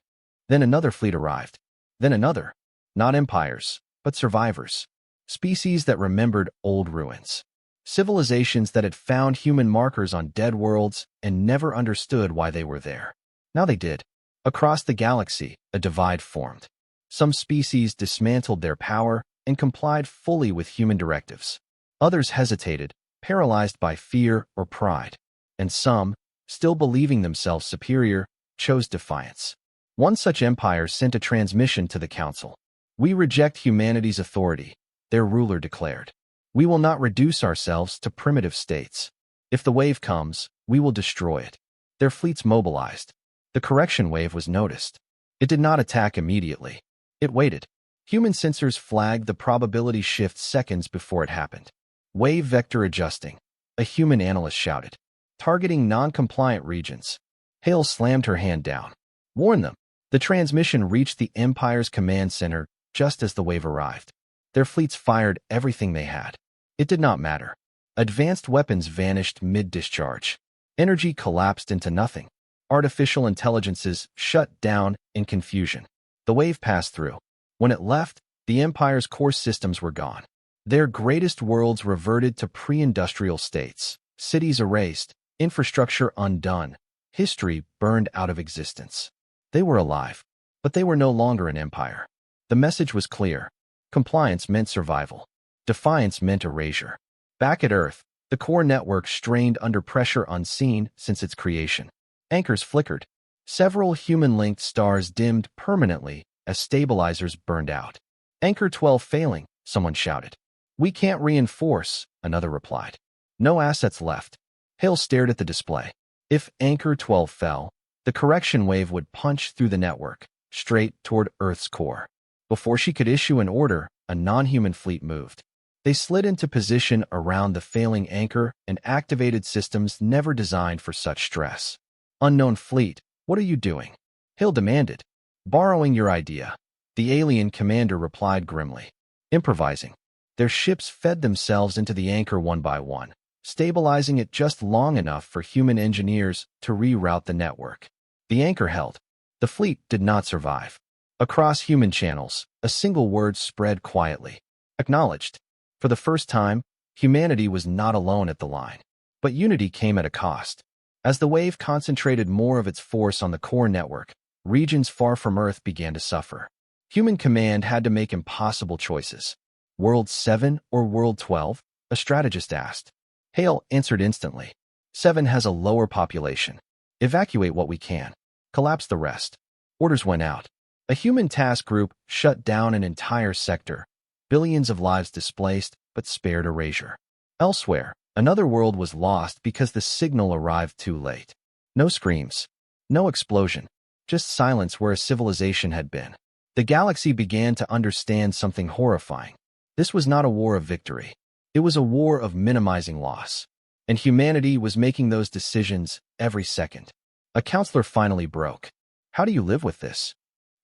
Then another fleet arrived. Then another. Not empires, but survivors. Species that remembered old ruins. Civilizations that had found human markers on dead worlds and never understood why they were there. Now they did. Across the galaxy, a divide formed. Some species dismantled their power and complied fully with human directives. Others hesitated, paralyzed by fear or pride. And some, still believing themselves superior, chose defiance. One such empire sent a transmission to the Council. We reject humanity's authority, their ruler declared. We will not reduce ourselves to primitive states. If the wave comes, we will destroy it. Their fleets mobilized. The correction wave was noticed. It did not attack immediately. It waited. Human sensors flagged the probability shift seconds before it happened. Wave vector adjusting. A human analyst shouted. Targeting non-compliant regions. Hale slammed her hand down. Warn them. The transmission reached the Empire's command center just as the wave arrived. Their fleets fired everything they had. It did not matter. Advanced weapons vanished mid-discharge. Energy collapsed into nothing. Artificial intelligences shut down in confusion. The wave passed through. When it left, the Empire's core systems were gone. Their greatest worlds reverted to pre-industrial states. Cities erased, infrastructure undone, history burned out of existence. They were alive, but they were no longer an empire. The message was clear. Compliance meant survival. Defiance meant erasure. Back at Earth, the core network strained under pressure unseen since its creation. Anchors flickered. Several human-linked stars dimmed permanently as stabilizers burned out. Anchor 12 failing, someone shouted. We can't reinforce, another replied. No assets left. Hale stared at the display. If Anchor 12 fell, the correction wave would punch through the network, straight toward Earth's core. Before she could issue an order, a non-human fleet moved. They slid into position around the failing anchor and activated systems never designed for such stress. Unknown fleet, what are you doing? Hale demanded. Borrowing your idea. The alien commander replied grimly. Improvising. Their ships fed themselves into the anchor one by one, stabilizing it just long enough for human engineers to reroute the network. The anchor held. The fleet did not survive. Across human channels, a single word spread quietly. Acknowledged. For the first time, humanity was not alone at the line. But unity came at a cost. As the wave concentrated more of its force on the core network, regions far from Earth began to suffer. Human command had to make impossible choices. World 7 or World 12? A strategist asked. Hale answered instantly. 7 has a lower population. Evacuate what we can. Collapse the rest. Orders went out. A human task group shut down an entire sector. Billions of lives displaced, but spared erasure. Elsewhere, another world was lost because the signal arrived too late. No screams. No explosion. Just silence where a civilization had been. The galaxy began to understand something horrifying. This was not a war of victory. It was a war of minimizing loss. And humanity was making those decisions every second. A counselor finally broke. How do you live with this?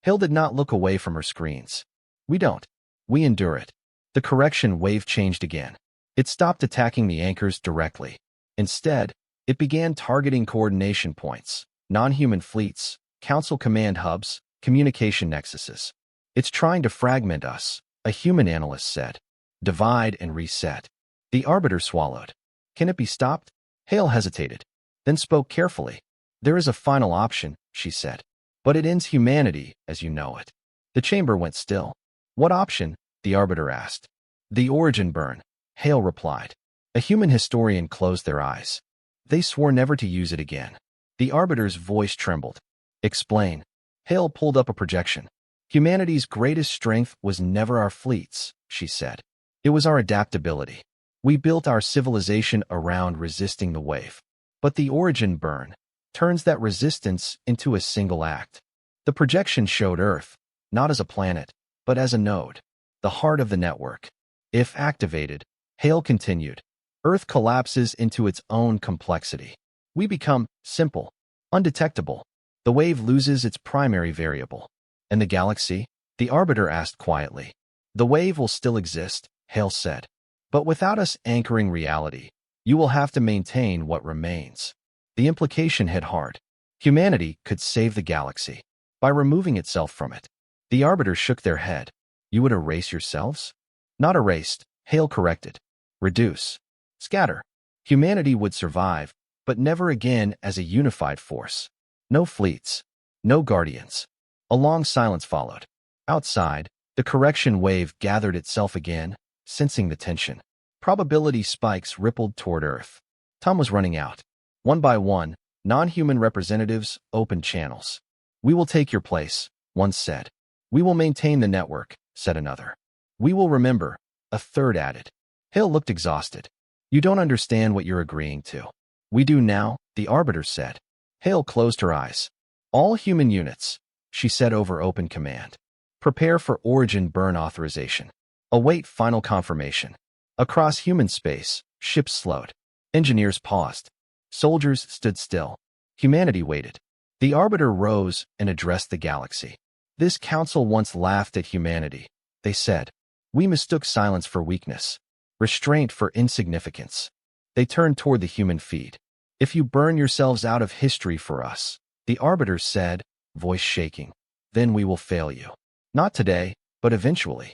Hale did not look away from her screens. We don't. We endure it. The correction wave changed again. It stopped attacking the anchors directly. Instead, it began targeting coordination points, non-human fleets, council command hubs, communication nexuses. It's trying to fragment us, a human analyst said. Divide and reset. The arbiter swallowed. Can it be stopped? Hale hesitated, then spoke carefully. There is a final option, she said. But it ends humanity as you know it. The chamber went still. What option? The arbiter asked. The origin burn, Hale replied. A human historian closed their eyes. They swore never to use it again. The arbiter's voice trembled. Explain. Hale pulled up a projection. Humanity's greatest strength was never our fleets, she said. It was our adaptability. We built our civilization around resisting the wave. But the origin burn turns that resistance into a single act. The projection showed Earth, not as a planet, but as a node, the heart of the network. If activated, Hale continued, Earth collapses into its own complexity. We become simple, undetectable. The wave loses its primary variable. And the galaxy? The Arbiter asked quietly. The wave will still exist, Hale said. But without us anchoring reality, you will have to maintain what remains. The implication hit hard. Humanity could save the galaxy by removing itself from it. The Arbiter shook their head. You would erase yourselves? Not erased, Hale corrected. Reduce. Scatter. Humanity would survive, but never again as a unified force. No fleets. No guardians. A long silence followed. Outside, the correction wave gathered itself again, sensing the tension. Probability spikes rippled toward Earth. Time was running out. One by one, non-human representatives opened channels. We will take your place, one said. We will maintain the network, said another. We will remember, a third added. Hale looked exhausted. You don't understand what you're agreeing to. We do now, the Arbiter said. Hale closed her eyes. All human units, she said over open command. Prepare for origin burn authorization. Await final confirmation. Across human space, ships slowed. Engineers paused. Soldiers stood still. Humanity waited. The Arbiter rose and addressed the galaxy. This council once laughed at humanity. They said, we mistook silence for weakness, restraint for insignificance. They turned toward the human feed. If you burn yourselves out of history for us, the Arbiter said, voice shaking, then we will fail you. Not today, but eventually.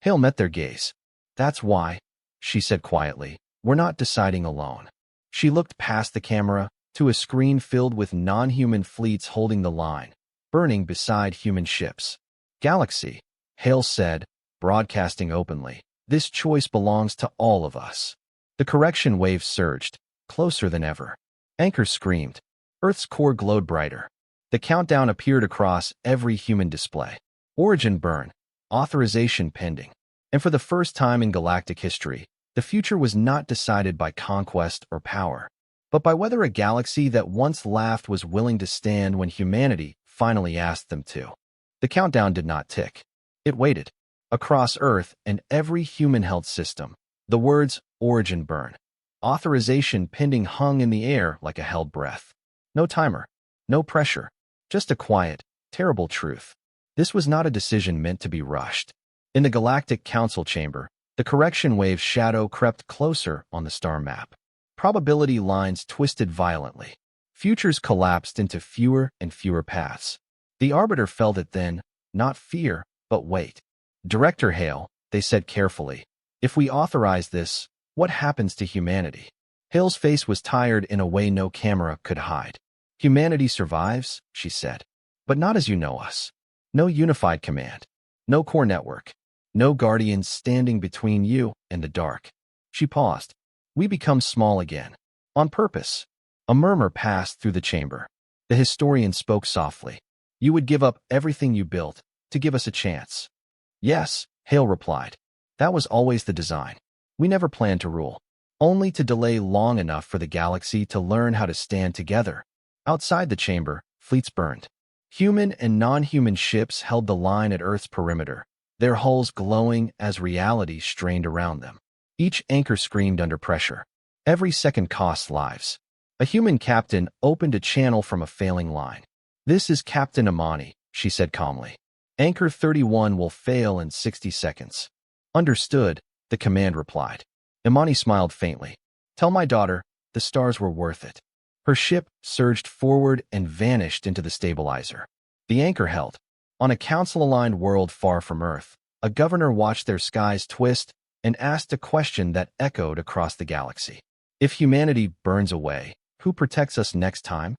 Hale met their gaze. That's why, she said quietly, we're not deciding alone. She looked past the camera to a screen filled with non-human fleets holding the line, burning beside human ships. Galaxy, Hale said, broadcasting openly. This choice belongs to all of us. The correction wave surged, closer than ever. Anchors screamed. Earth's core glowed brighter. The countdown appeared across every human display. Origin burn. Authorization pending. And for the first time in galactic history, the future was not decided by conquest or power, but by whether a galaxy that once laughed was willing to stand when humanity finally asked them to. The countdown did not tick. It waited. Across Earth and every human-held system, the words origin burn, authorization pending hung in the air like a held breath. No timer, no pressure, just a quiet, terrible truth. This was not a decision meant to be rushed. In the Galactic Council chamber, the correction wave's shadow crept closer on the star map. Probability lines twisted violently. Futures collapsed into fewer and fewer paths. The Arbiter felt it then, not fear, but weight. Director Hale, they said carefully, if we authorize this, what happens to humanity? Hale's face was tired in a way no camera could hide. Humanity survives, she said, but not as you know us. No unified command. No core network. No guardians standing between you and the dark. She paused. We become small again. On purpose. A murmur passed through the chamber. The historian spoke softly. You would give up everything you built to give us a chance. Yes, Hale replied. That was always the design. We never planned to rule. Only to delay long enough for the galaxy to learn how to stand together. Outside the chamber, fleets burned. Human and non-human ships held the line at Earth's perimeter, their hulls glowing as reality strained around them. Each anchor screamed under pressure. Every second cost lives. A human captain opened a channel from a failing line. This is Captain Imani, she said calmly. Anchor 31 will fail in 60 seconds. Understood, the command replied. Imani smiled faintly. Tell my daughter, the stars were worth it. Her ship surged forward and vanished into the stabilizer. The anchor held. On a council-aligned world far from Earth, a governor watched their skies twist and asked a question that echoed across the galaxy. If humanity burns away, who protects us next time?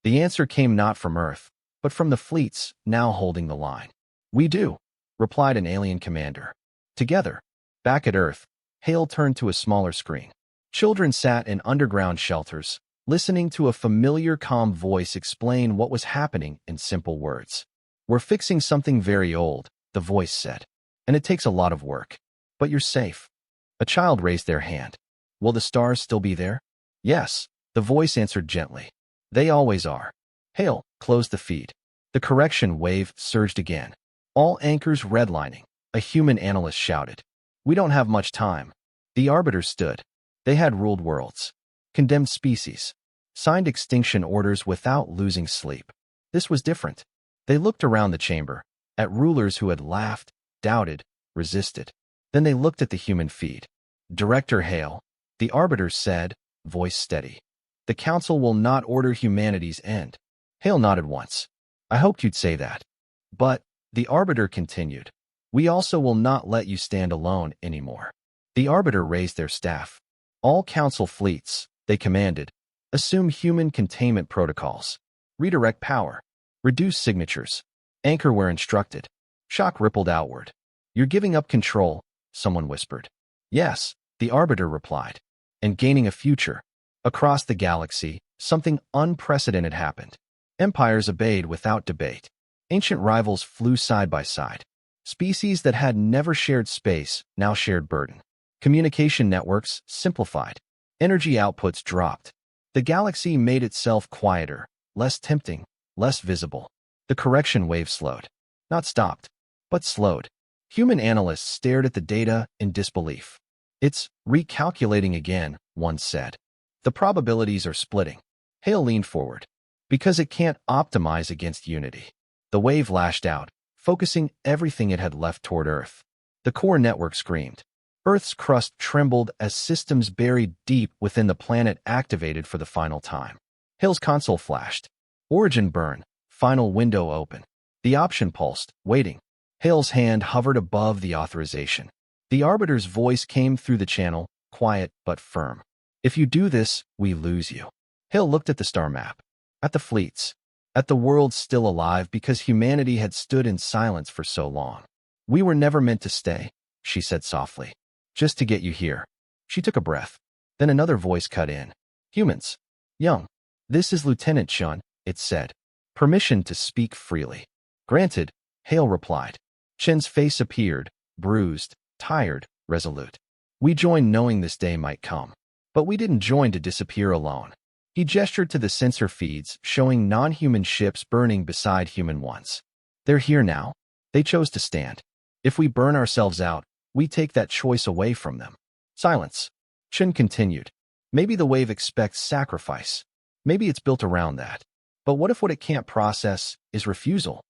The answer came not from Earth, but from the fleets now holding the line. We do, replied an alien commander. Together, back at Earth, Hale turned to a smaller screen. Children sat in underground shelters, listening to a familiar calm voice explain what was happening in simple words. We're fixing something very old, the voice said. And it takes a lot of work. But you're safe. A child raised their hand. Will the stars still be there? Yes, the voice answered gently. They always are. Hale closed the feed. The correction wave surged again. All anchors redlining, a human analyst shouted. We don't have much time. The arbiters stood. They had ruled worlds, condemned species, signed extinction orders without losing sleep. This was different. They looked around the chamber, at rulers who had laughed, doubted, resisted. Then they looked at the human feed. Director Hale, the arbiters said, voice steady. The council will not order humanity's end. Hale nodded once. I hoped you'd say that. But, the arbiter continued, we also will not let you stand alone anymore. The arbiter raised their staff. All council fleets, they commanded, assume human containment protocols. Redirect power. Reduce signatures. Anchor where instructed. Shock rippled outward. You're giving up control, someone whispered. Yes, the arbiter replied. And gaining a future. Across the galaxy, something unprecedented happened. Empires obeyed without debate. Ancient rivals flew side by side. Species that had never shared space now shared burden. Communication networks simplified. Energy outputs dropped. The galaxy made itself quieter, less tempting, less visible. The correction wave slowed. Not stopped, but slowed. Human analysts stared at the data in disbelief. It's recalculating again, one said. The probabilities are splitting. Hale leaned forward. Because it can't optimize against unity. The wave lashed out, focusing everything it had left toward Earth. The core network screamed. Earth's crust trembled as systems buried deep within the planet activated for the final time. Hale's console flashed. Origin burn. Final window open. The option pulsed, waiting. Hale's hand hovered above the authorization. The arbiter's voice came through the channel, quiet but firm. If you do this, we lose you. Hale looked at the star map. At the fleets. At the world still alive because humanity had stood in silence for so long. We were never meant to stay, she said softly. Just to get you here. She took a breath. Then another voice cut in. Humans. Young. This is Lieutenant Chun, it said. Permission to speak freely. Granted, Hale replied. Chen's face appeared, bruised, tired, resolute. We joined knowing this day might come. But we didn't join to disappear alone. He gestured to the sensor feeds, showing non-human ships burning beside human ones. They're here now. They chose to stand. If we burn ourselves out, we take that choice away from them. Silence. Chen continued. Maybe the wave expects sacrifice. Maybe it's built around that. But what if what it can't process is refusal?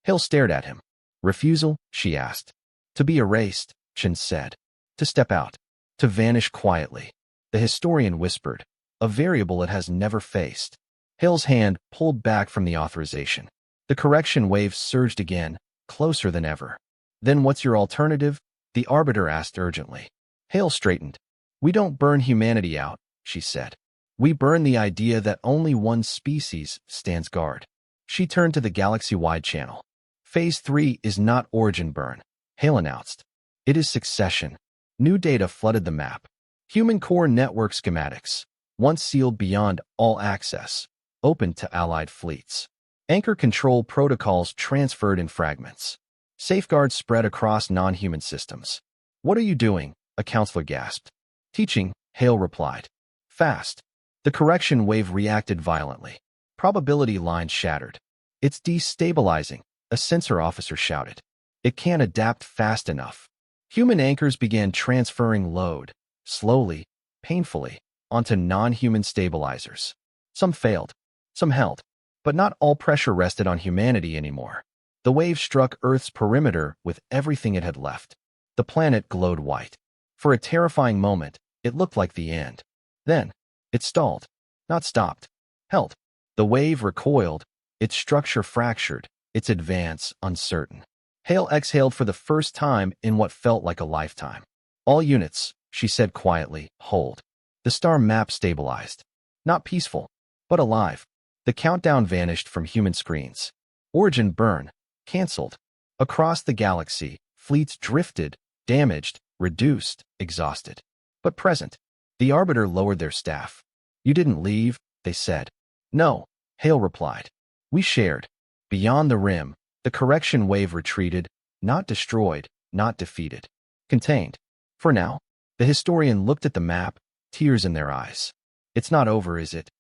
Hale stared at him. Refusal? She asked. To be erased, Chen said. To step out. To vanish quietly. The historian whispered. A variable it has never faced. Hale's hand pulled back from the authorization. The correction wave surged again, closer than ever. Then what's your alternative? The arbiter asked urgently. Hale straightened. We don't burn humanity out, she said. We burn the idea that only one species stands guard. She turned to the galaxy-wide channel. Phase 3 is not origin burn, Hale announced. It is succession. New data flooded the map. Human core network schematics. Once sealed beyond all access, open to allied fleets. Anchor control protocols transferred in fragments. Safeguards spread across non-human systems. What are you doing? A counselor gasped. Teaching, Hale replied. Fast. The correction wave reacted violently. Probability lines shattered. It's destabilizing, a sensor officer shouted. It can't adapt fast enough. Human anchors began transferring load, slowly, painfully, onto non-human stabilizers. Some failed, some held, but not all pressure rested on humanity anymore. The wave struck Earth's perimeter with everything it had left. The planet glowed white. For a terrifying moment, it looked like the end. Then, it stalled, not stopped, held. The wave recoiled, its structure fractured, its advance uncertain. Hale exhaled for the first time in what felt like a lifetime. All units, she said quietly, hold. The star map stabilized. Not peaceful, but alive. The countdown vanished from human screens. Origin burn. Cancelled. Across the galaxy, fleets drifted, damaged, reduced, exhausted. But present. The arbiter lowered their staff. You didn't leave, they said. No, Hale replied. We shared. Beyond the rim, The correction wave retreated, not destroyed, not defeated. Contained. For now. The historian looked at the map, tears in their eyes. It's not over, is it?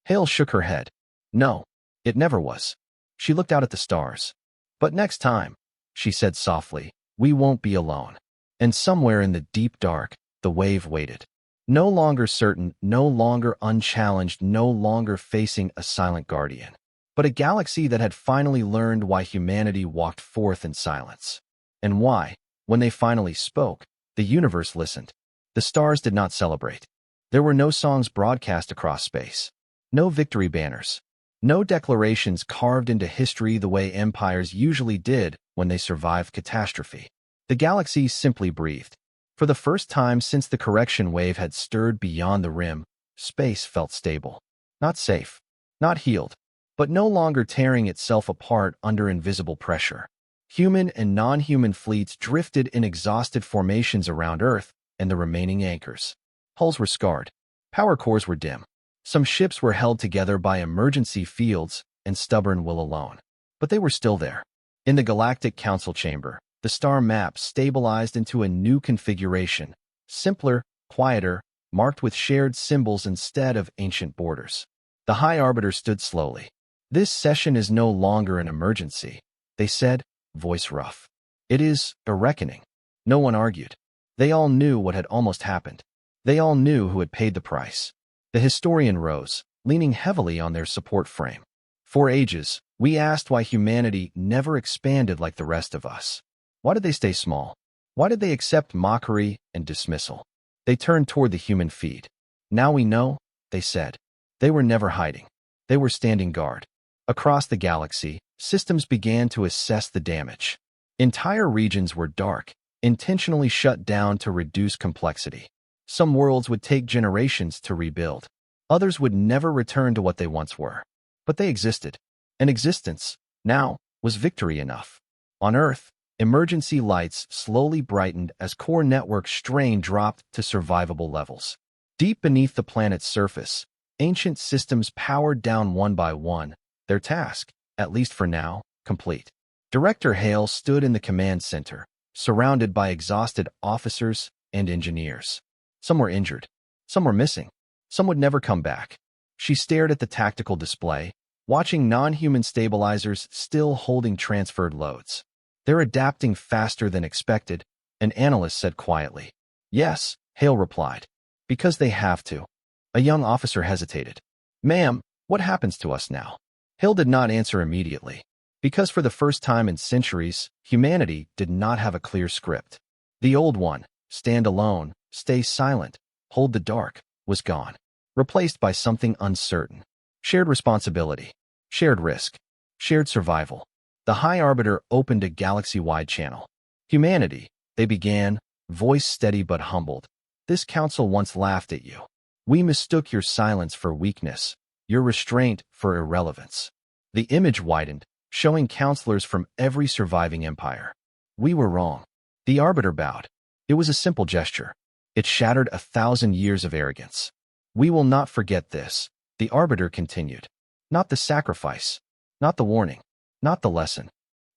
Hale shook her head. No, it never was. She looked out at the stars. But next time, she said softly, we won't be alone. And somewhere in the deep dark, the wave waited. No longer certain, no longer unchallenged, no longer facing a silent guardian, but a galaxy that had finally learned why humanity walked forth in silence. And why, when they finally spoke, the universe listened. The stars did not celebrate. There were no songs broadcast across space. No victory banners. No declarations carved into history the way empires usually did when they survived catastrophe. The galaxy simply breathed. For the first time since the correction wave had stirred beyond the rim, space felt stable. Not safe. Not healed. But no longer tearing itself apart under invisible pressure. Human and non-human fleets drifted in exhausted formations around Earth and the remaining anchors. Hulls were scarred. Power cores were dim. Some ships were held together by emergency fields and stubborn will alone. But they were still there. In the Galactic Council chamber, the star map stabilized into a new configuration, simpler, quieter, marked with shared symbols instead of ancient borders. The High Arbiter stood slowly. This session is no longer an emergency, they said, voice rough. It is a reckoning. No one argued. They all knew what had almost happened. They all knew who had paid the price. The historian rose, leaning heavily on their support frame. For ages, we asked why humanity never expanded like the rest of us. Why did they stay small? Why did they accept mockery and dismissal? They turned toward the human feed. Now we know, they said. They were never hiding. They were standing guard. Across the galaxy, systems began to assess the damage. Entire regions were dark, intentionally shut down to reduce complexity. Some worlds would take generations to rebuild. Others would never return to what they once were. But they existed. And existence, now, was victory enough. On Earth, emergency lights slowly brightened as core network strain dropped to survivable levels. Deep beneath the planet's surface, ancient systems powered down one by one, their task, at least for now, complete. Director Hale stood in the command center, surrounded by exhausted officers and engineers. Some were injured. Some were missing. Some would never come back. She stared at the tactical display, watching non-human stabilizers still holding transferred loads. They're adapting faster than expected, an analyst said quietly. Yes, Hale replied. Because they have to. A young officer hesitated. Ma'am, what happens to us now? Hale did not answer immediately. Because for the first time in centuries, humanity did not have a clear script. The old one, stand alone, stay silent, hold the dark, was gone. Replaced by something uncertain. Shared responsibility. Shared risk. Shared survival. The High Arbiter opened a galaxy-wide channel. Humanity, they began, voice steady but humbled. This council once laughed at you. We mistook your silence for weakness, your restraint for irrelevance. The image widened, showing counselors from every surviving empire. We were wrong. The Arbiter bowed. It was a simple gesture. It shattered 1,000 years of arrogance. We will not forget this, the Arbiter continued. Not the sacrifice. Not the warning. Not the lesson.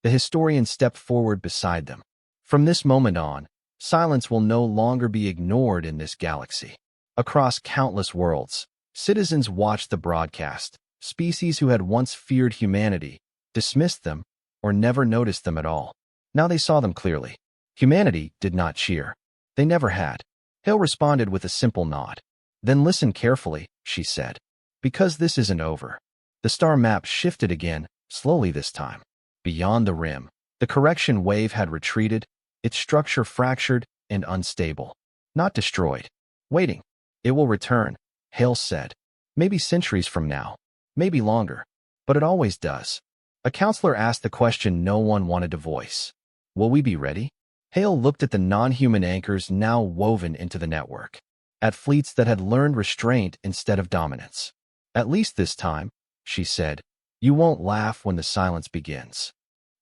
The historian stepped forward beside them. From this moment on, silence will no longer be ignored in this galaxy. Across countless worlds, citizens watched the broadcast. Species who had once feared humanity, dismissed them, or never noticed them at all. Now they saw them clearly. Humanity did not cheer. They never had. Hale responded with a simple nod. Then listen carefully, she said. Because this isn't over. The star map shifted again, slowly this time. Beyond the rim, the correction wave had retreated, its structure fractured and unstable. Not destroyed. Waiting. It will return, Hale said. Maybe centuries from now. Maybe longer. But it always does. A counselor asked the question no one wanted to voice. Will we be ready? Hale looked at the non-human anchors now woven into the network. At fleets that had learned restraint instead of dominance. At least this time, she said, you won't laugh when the silence begins.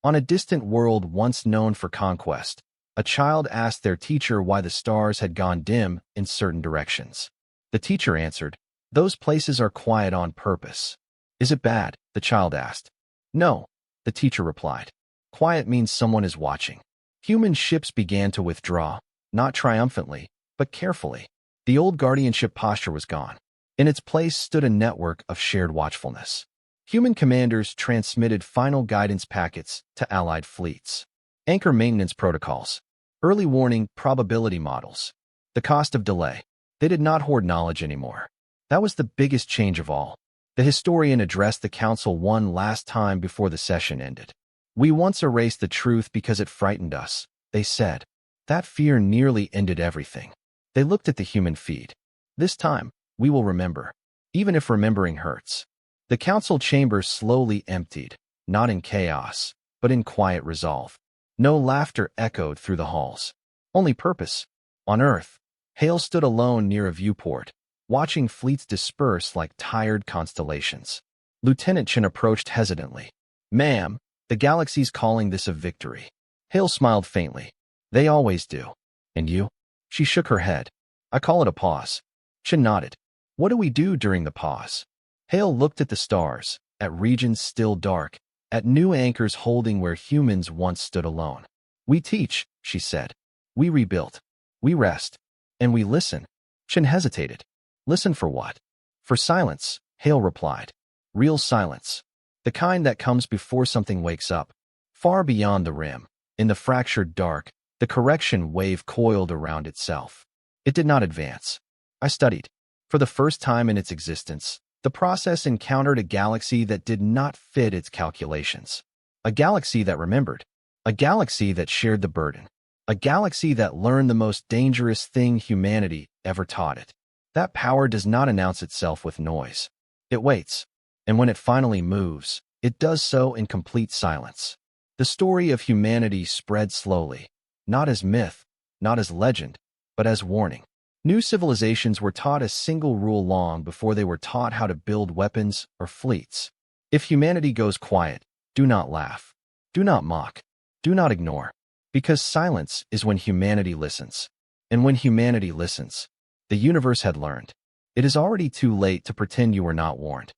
On a distant world once known for conquest, a child asked their teacher why the stars had gone dim in certain directions. The teacher answered, those places are quiet on purpose. Is it bad? The child asked. No, the teacher replied. Quiet means someone is watching. Human ships began to withdraw, not triumphantly, but carefully. The old guardianship posture was gone. In its place stood a network of shared watchfulness. Human commanders transmitted final guidance packets to allied fleets. Anchor maintenance protocols. Early warning probability models. The cost of delay. They did not hoard knowledge anymore. That was the biggest change of all. The historian addressed the council one last time before the session ended. We once erased the truth because it frightened us, they said. That fear nearly ended everything. They looked at the human feed. This time, we will remember, even if remembering hurts. The council chamber slowly emptied, not in chaos, but in quiet resolve. No laughter echoed through the halls. Only purpose. On Earth, Hale stood alone near a viewport, watching fleets disperse like tired constellations. Lieutenant Chen approached hesitantly. Ma'am, the galaxy's calling this a victory. Hale smiled faintly. They always do. And you? She shook her head. I call it a pause. Chen nodded. What do we do during the pause? Hale looked at the stars, at regions still dark, at new anchors holding where humans once stood alone. We teach, she said. We rebuild. We rest. And we listen. Chen hesitated. Listen for what? For silence, Hale replied. Real silence. The kind that comes before something wakes up. Far beyond the rim, in the fractured dark, the correction wave coiled around itself. It did not advance. I studied. For the first time in its existence, the process encountered a galaxy that did not fit its calculations. A galaxy that remembered. A galaxy that shared the burden. A galaxy that learned the most dangerous thing humanity ever taught it. That power does not announce itself with noise. It waits. And when it finally moves, it does so in complete silence. The story of humanity spread slowly, not as myth, not as legend, but as warning. New civilizations were taught a single rule long before they were taught how to build weapons or fleets. If humanity goes quiet, do not laugh. Do not mock. Do not ignore. Because silence is when humanity listens. And when humanity listens, the universe had learned. It is already too late to pretend you were not warned.